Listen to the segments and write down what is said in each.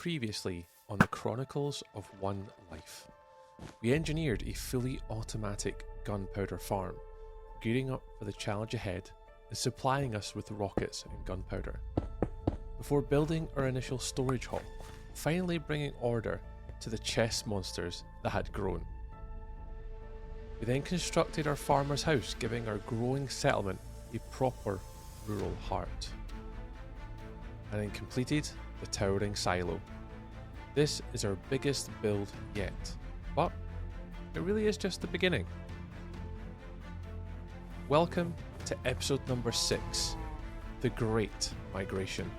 Previously on the Chronicles of One Life, we engineered a fully automatic gunpowder farm, gearing up for the challenge ahead and supplying us with rockets and gunpowder, before building our initial storage hall, finally bringing order to the chest monsters that had grown. We then constructed our farmer's house, giving our growing settlement a proper rural heart, and then completed the towering silo. This is our biggest build yet, but it really is just the beginning. Welcome to episode number 6, The Great Migration.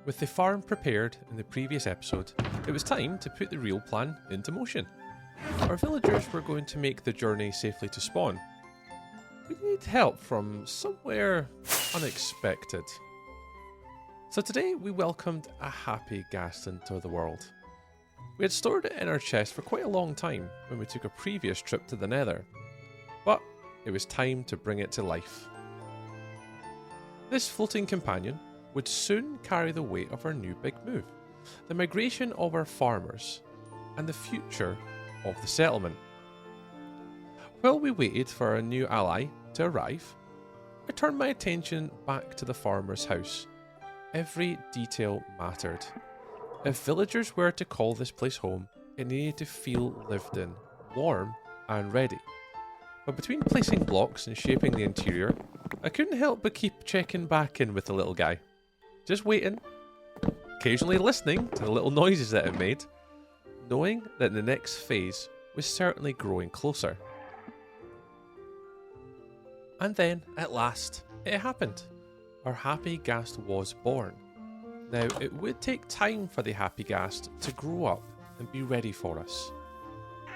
With the farm prepared in the previous episode, it was time to put the real plan into motion. Our villagers were going to make the journey safely to spawn. We need help from somewhere unexpected. So today we welcomed a happy ghast into the world. We had stored it in our chest for quite a long time when we took a previous trip to the Nether, but it was time to bring it to life. This floating companion would soon carry the weight of our new big move, the migration of our farmers, and the future of the settlement. While we waited for a new ally to arrive, I turned my attention back to the farmer's house. Every detail mattered. If villagers were to call this place home, it needed to feel lived in, warm and ready. But between placing blocks and shaping the interior, I couldn't help but keep checking back in with the little guy. Just waiting, occasionally listening to the little noises that it made, knowing that the next phase was certainly growing closer. And then, at last, it happened. Our happy ghast was born. Now, it would take time for the happy ghast to grow up and be ready for us.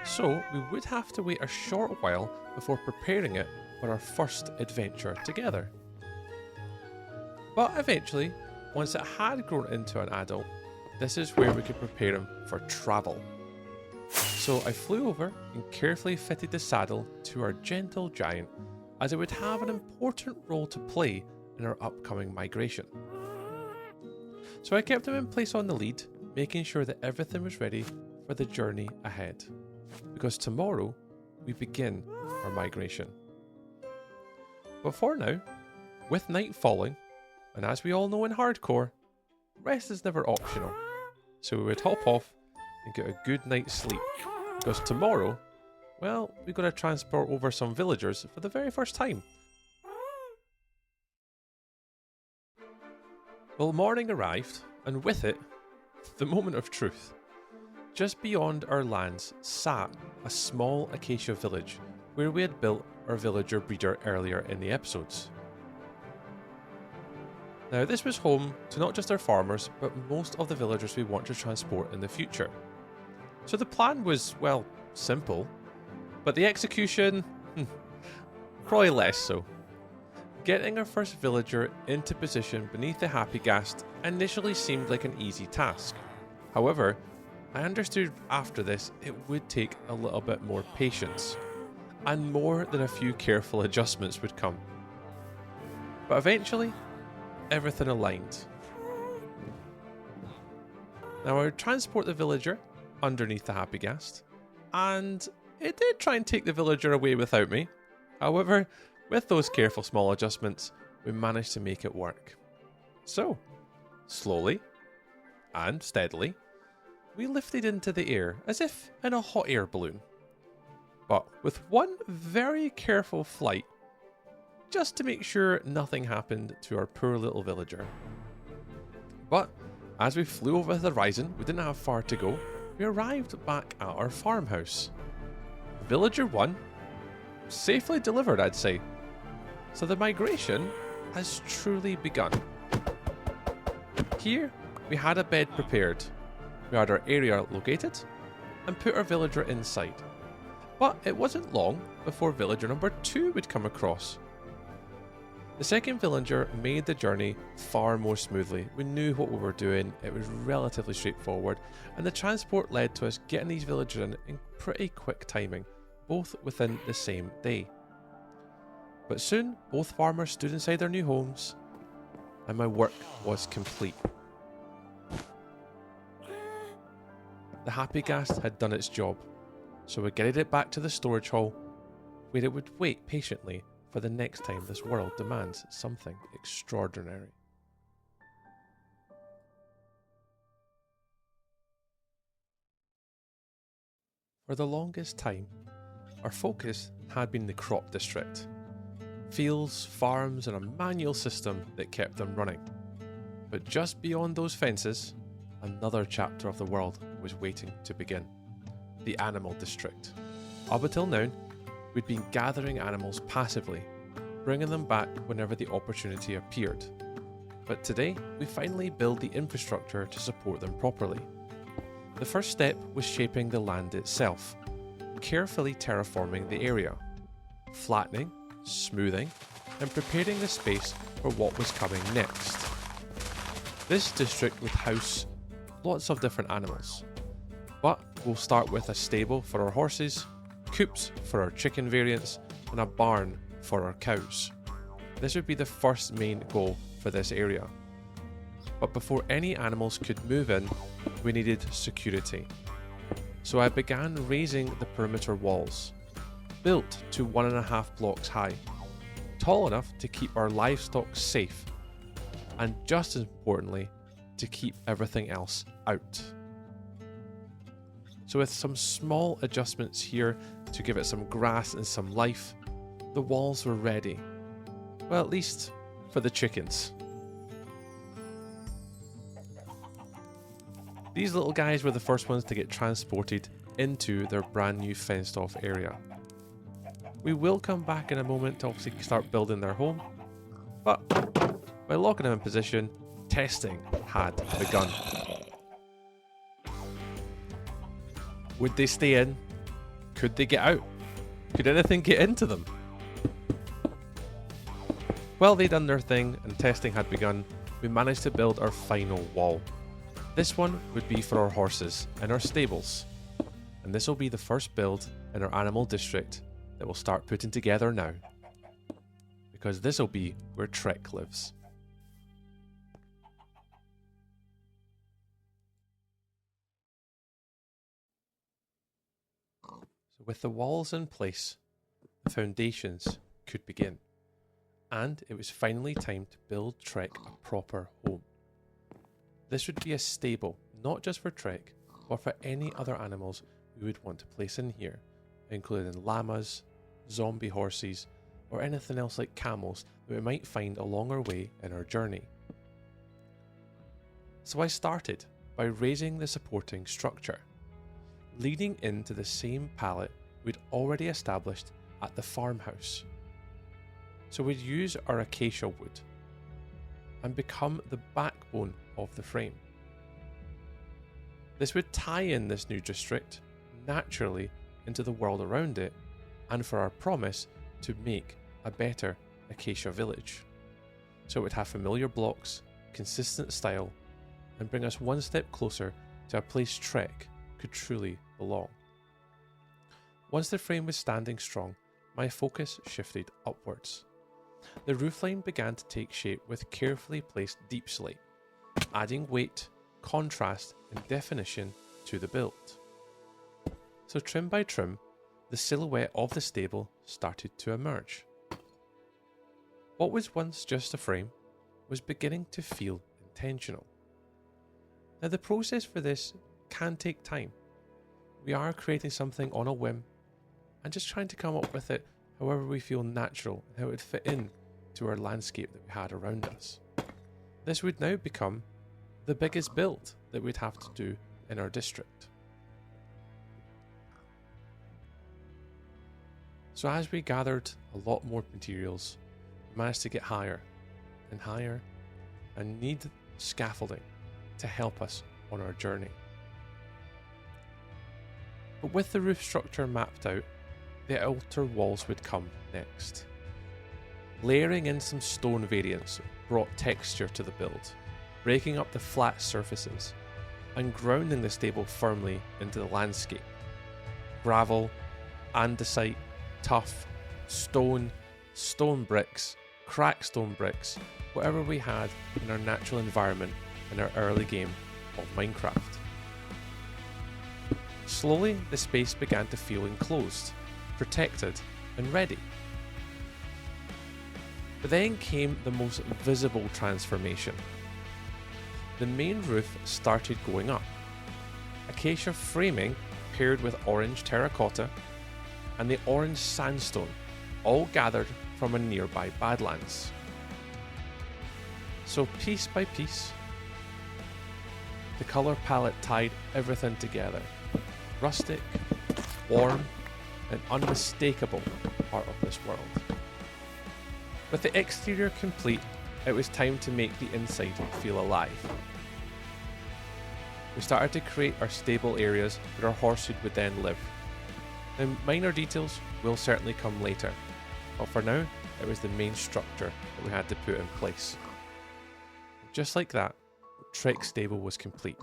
So, we would have to wait a short while before preparing it for our first adventure together. But eventually, once it had grown into an adult, this is where we could prepare him for travel. So I flew over and carefully fitted the saddle to our gentle giant, as it would have an important role to play in our upcoming migration. So I kept him in place on the lead, making sure that everything was ready for the journey ahead, because tomorrow we begin our migration. But for now, with night falling, and as we all know in hardcore, rest is never optional, so we would hop off and get a good night's sleep, because tomorrow, well, we've got to transport over some villagers for the very first time. Well, morning arrived, and with it, the moment of truth. Just beyond our lands sat a small acacia village where we had built our villager breeder earlier in the episodes. Now, this was home to not just our farmers, but most of the villagers we want to transport in the future. So the plan was, well, simple, but the execution, probably less so. Getting our first villager into position beneath the happy ghast initially seemed like an easy task. However, I understood after this it would take a little bit more patience, and more than a few careful adjustments would come. But eventually, everything aligned. Now I would transport the villager underneath the happy ghast, and it did try and take the villager away without me. However, with those careful small adjustments, we managed to make it work. So, slowly and steadily, we lifted into the air as if in a hot air balloon. But with one very careful flight, just to make sure nothing happened to our poor little villager. But as we flew over the horizon, we didn't have far to go. We arrived back at our farmhouse. Villager 1, safely delivered, I'd say. So the migration has truly begun. Here, we had a bed prepared. We had our area located and put our villager inside. But it wasn't long before villager number 2 would come across. The second villager made the journey far more smoothly. We knew what we were doing, it was relatively straightforward, and the transport led to us getting these villagers in pretty quick timing, both within the same day. But soon, both farmers stood inside their new homes, and my work was complete. The happy ghast had done its job, so I getted it back to the storage hall, where it would wait patiently for the next time this world demands something extraordinary. For the longest time, our focus had been the crop district. Fields, farms, and a manual system that kept them running. But just beyond those fences, another chapter of the world was waiting to begin. The animal district. Up until now, we'd been gathering animals passively, bringing them back whenever the opportunity appeared. But today, we finally build the infrastructure to support them properly. The first step was shaping the land itself, carefully terraforming the area, flattening, smoothing, and preparing the space for what was coming next. This district would house lots of different animals, but we'll start with a stable for our horses, coops for our chicken variants, and a barn for our cows. This would be the first main goal for this area. But before any animals could move in, we needed security. So I began raising the perimeter walls, built to 1.5 blocks high, tall enough to keep our livestock safe, and just as importantly, to keep everything else out. So with some small adjustments here to give it some grass and some life, the walls were ready. Well, at least for the chickens. These little guys were the first ones to get transported into their brand new fenced off area. We will come back in a moment to obviously start building their home, but by locking them in position, testing had begun. Would they stay in? Could they get out? Could anything get into them? While they'd done their thing and testing had begun, we managed to build our final wall. This one would be for our horses and our stables, and this will be the first build in our animal district that we'll start putting together now, because this will be where Trek lives. So with the walls in place, the foundations could begin, and it was finally time to build Trek a proper home. This would be a stable, not just for Trek, but for any other animals we would want to place in here, including llamas, zombie horses, or anything else like camels that we might find along our way in our journey. So I started by raising the supporting structure, leading into the same pallet we'd already established at the farmhouse. So we'd use our acacia wood and become the backbone of the frame. This would tie in this new district naturally into the world around it, and for our promise to make a better acacia village. So it would have familiar blocks, consistent style, and bring us one step closer to a place Trek could truly belong. Once the frame was standing strong, my focus shifted upwards. The roofline began to take shape with carefully placed deep slate, adding weight, contrast, and definition to the build. So trim by trim, the silhouette of the stable started to emerge. What was once just a frame was beginning to feel intentional. Now the process for this can take time. We are creating something on a whim and just trying to come up with it however we feel natural and how it would fit in to our landscape that we had around us. This would now become the biggest build that we'd have to do in our district. So as we gathered a lot more materials, we managed to get higher and higher and need scaffolding to help us on our journey. But with the roof structure mapped out, the outer walls would come next. Layering in some stone variants brought texture to the build, breaking up the flat surfaces and grounding the stable firmly into the landscape. Gravel, andesite, tuff, stone, stone bricks, cracked stone bricks, whatever we had in our natural environment in our early game of Minecraft. Slowly, the space began to feel enclosed, protected, and ready. But then came the most visible transformation. The main roof started going up. Acacia framing paired with orange terracotta and the orange sandstone, all gathered from a nearby badlands. So piece by piece, the colour palette tied everything together. Rustic, warm, and unmistakable part of this world. With the exterior complete, it was time to make the inside feel alive. We started to create our stable areas where our horses would then live. Now, minor details will certainly come later, but for now, it was the main structure that we had to put in place. Just like that, Trek's stable was complete.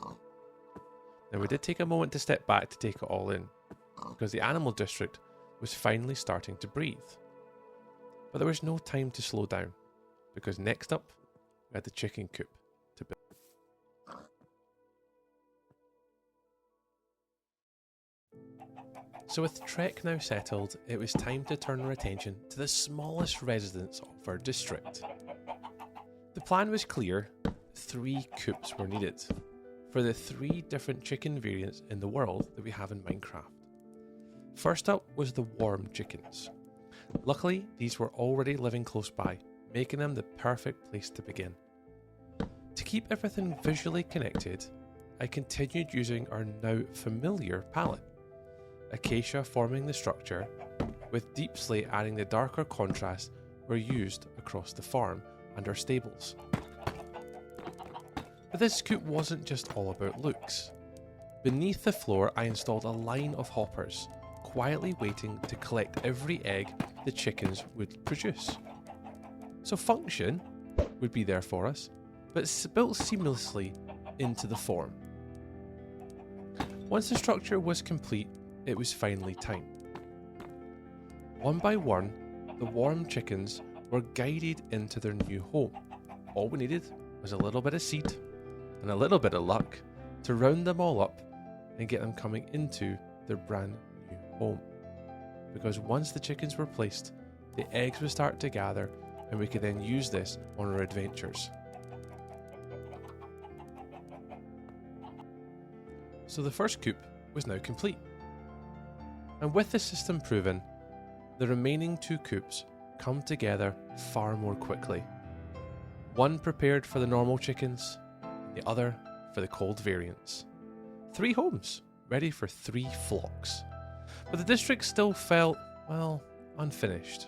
Now, we did take a moment to step back to take it all in, because the animal district was finally starting to breathe. But there was no time to slow down, because next up, we had the chicken coop to build. So with Trek now settled, it was time to turn our attention to the smallest residence of our district. The plan was clear: 3 coops were needed for the 3 different chicken variants in the world that we have in Minecraft. First up was the warm chickens. Luckily, these were already living close by, making them the perfect place to begin. To keep everything visually connected, I continued using our now familiar palette. Acacia forming the structure, with deep slate adding the darker contrast were used across the farm and our stables. But this coop wasn't just all about looks. Beneath the floor, I installed a line of hoppers, quietly waiting to collect every egg the chickens would produce. So function would be there for us, but built seamlessly into the form. Once the structure was complete, it was finally time. One by one, the warm chickens were guided into their new home. All we needed was a little bit of seed and a little bit of luck to round them all up and get them coming into their brand new home. Because once the chickens were placed, the eggs would start to gather and we could then use this on our adventures. So the first coop was now complete. And with the system proven, the remaining 2 coops come together far more quickly. One prepared for the normal chickens, and the other for the cold variants. 3 homes, ready for 3 flocks. But the district still felt, well, unfinished.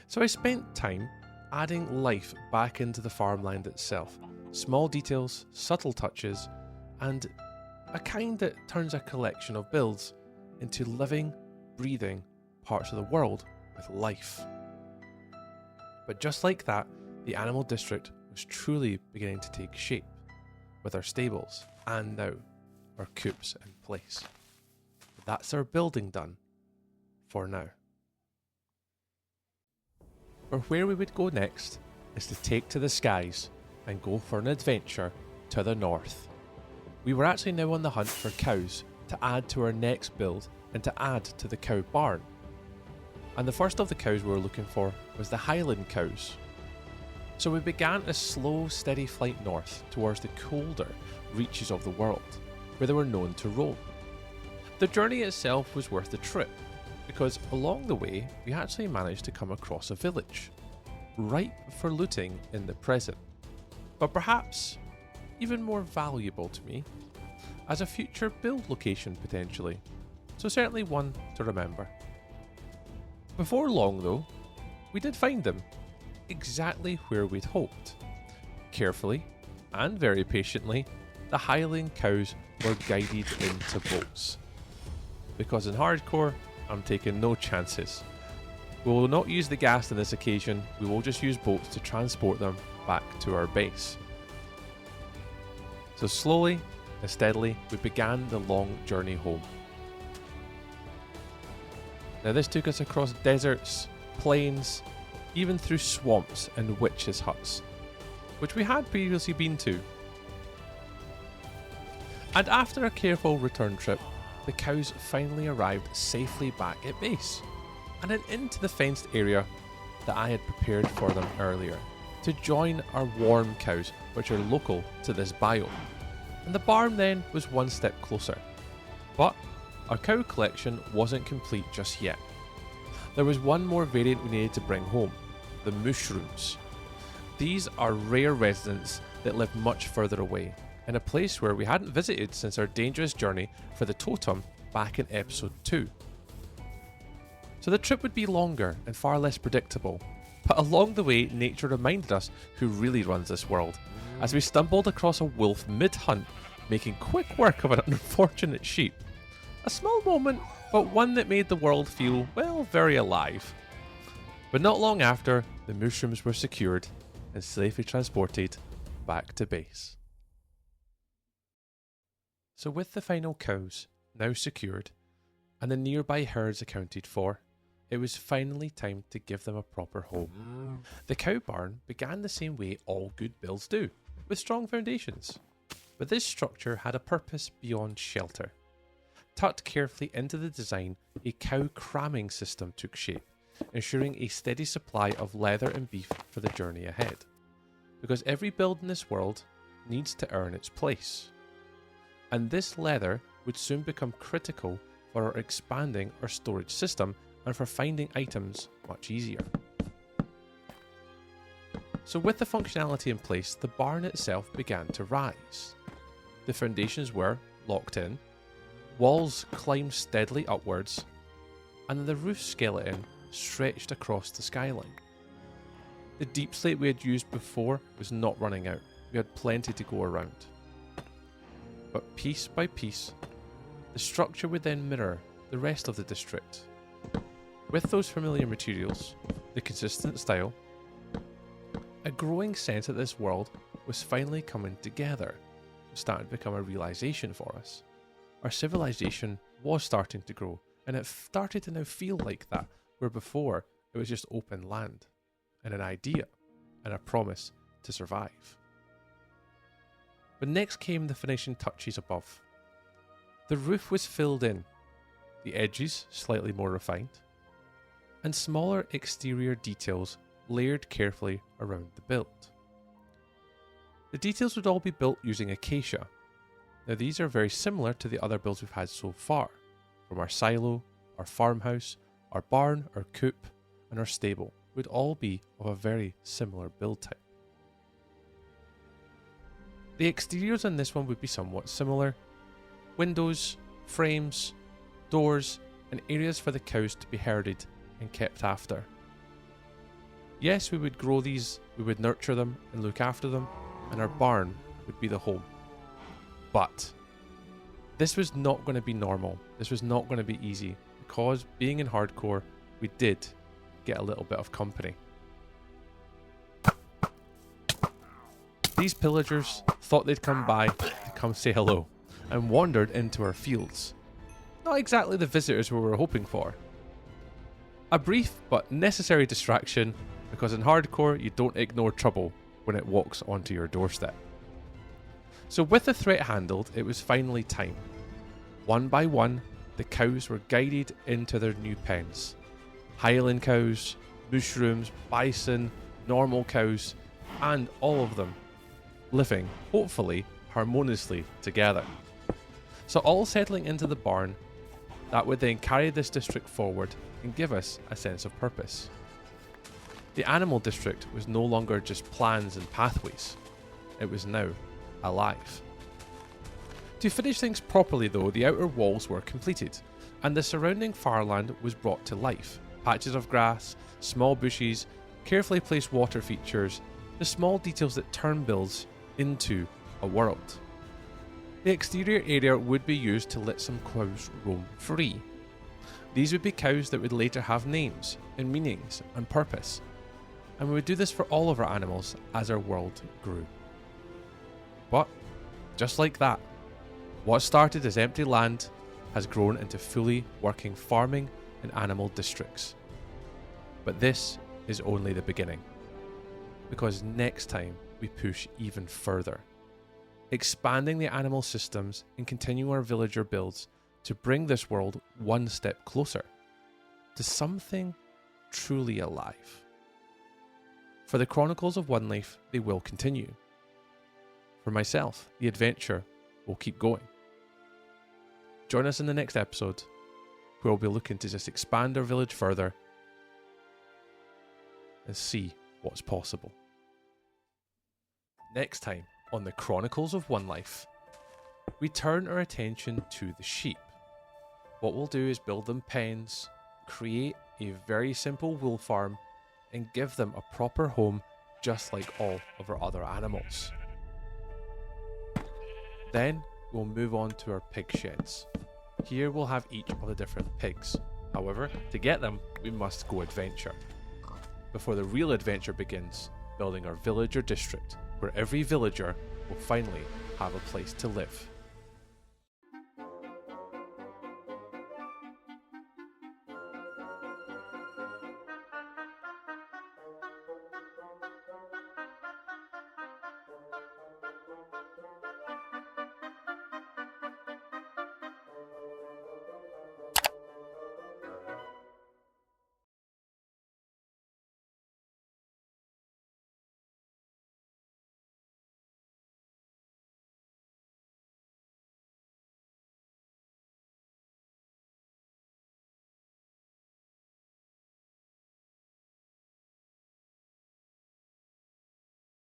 So I spent time adding life back into the farmland itself. Small details, subtle touches, and a kind that turns a collection of builds into living, breathing parts of the world with life. But just like that, the animal district was truly beginning to take shape, with our stables and now our coops in place. But that's our building done for now. For where we would go next is to take to the skies and go for an adventure to the north. We were actually now on the hunt for cows to add to our next build and to add to the cow barn. And the first of the cows we were looking for was the Highland cows. So we began a slow, steady flight north towards the colder reaches of the world, where they were known to roam. The journey itself was worth the trip, because along the way we actually managed to come across a village, ripe for looting in the present, but perhaps even more valuable to me as a future build location potentially, so certainly one to remember. Before long though, we did find them, exactly where we'd hoped. Carefully, and very patiently, the Highland cows were guided into boats. Because in hardcore, I'm taking no chances. We will not use the gas on this occasion, we will just use boats to transport them back to our base. So slowly and steadily, we began the long journey home. Now this took us across deserts, plains, even through swamps and witches' huts, which we had previously been to. And after a careful return trip, the cows finally arrived safely back at base, and then into the fenced area that I had prepared for them earlier, to join our warm cows, which are local to this biome. And the barn then was one step closer. But our cow collection wasn't complete just yet. There was one more variant we needed to bring home, the mooshrooms. These are rare residents that live much further away, in a place where we hadn't visited since our dangerous journey for the totem back in episode 2. So the trip would be longer and far less predictable, but along the way nature reminded us who really runs this world, as we stumbled across a wolf mid-hunt, making quick work of an unfortunate sheep. A small moment, but one that made the world feel, well, very alive. But not long after, the mooshrooms were secured and safely transported back to base. So with the final cows now secured and the nearby herds accounted for, it was finally time to give them a proper home. The cow barn began the same way all good builds do, with strong foundations. But this structure had a purpose beyond shelter. Tucked carefully into the design, a cow cramming system took shape, ensuring a steady supply of leather and beef for the journey ahead. Because every build in this world needs to earn its place. And this leather would soon become critical for our expanding our storage system and for finding items much easier. So with the functionality in place, the barn itself began to rise. The foundations were locked in, walls climbed steadily upwards, and the roof skeleton stretched across the skyline. The deep slate we had used before was not running out. We had plenty to go around. But piece by piece, the structure would then mirror the rest of the district. With those familiar materials, the consistent style, a growing sense that this world was finally coming together was starting to become a realization for us. Our civilization was starting to grow, and it started to now feel like that, where before it was just open land, and an idea, and a promise to survive. But next came the finishing touches above. The roof was filled in, the edges slightly more refined, and smaller exterior details layered carefully around the build. The details would all be built using acacia. Now these are very similar to the other builds we've had so far, from our silo, our farmhouse, our barn, our coop, and our stable would all be of a very similar build type. The exteriors on this one would be somewhat similar. Windows, frames, doors, and areas for the cows to be herded and kept after. Yes, we would grow these, we would nurture them and look after them, and our barn would be the home. But this was not going to be normal. This was not going to be easy, because being in hardcore, we did get a little bit of company. These pillagers thought they'd come by to come say hello, and wandered into our fields. Not exactly the visitors we were hoping for. A brief but necessary distraction, because in hardcore you don't ignore trouble when it walks onto your doorstep. So with the threat handled, it was finally time. One by one, the cows were guided into their new pens. Highland cows, mooshrooms, bison, normal cows, and all of them living, hopefully, harmoniously together. So all settling into the barn, that would then carry this district forward and give us a sense of purpose. The animal district was no longer just plans and pathways, it was now alive. To finish things properly though, the outer walls were completed, and the surrounding farmland was brought to life. Patches of grass, small bushes, carefully placed water features, the small details that turn builds into a world. The exterior area would be used to let some cows roam free. These would be cows that would later have names and meanings and purpose, and we would do this for all of our animals as our world grew. But, just like that, what started as empty land has grown into fully working farming and animal districts. But this is only the beginning, because next time we push even further, expanding the animal systems and continue our villager builds to bring this world one step closer to something truly alive. For the Chronicles of One Life, they will continue. For myself, the adventure will keep going. Join us in the next episode, where we'll be looking to just expand our village further and see what's possible. Next time on the Chronicles of One Life, we turn our attention to the sheep. What we'll do is build them pens, create a very simple wool farm, and give them a proper home just like all of our other animals. Then we'll move on to our pig sheds. Here we'll have each of the different pigs. However, to get them, we must go adventure. Before the real adventure begins, building our villager district, where every villager will finally have a place to live.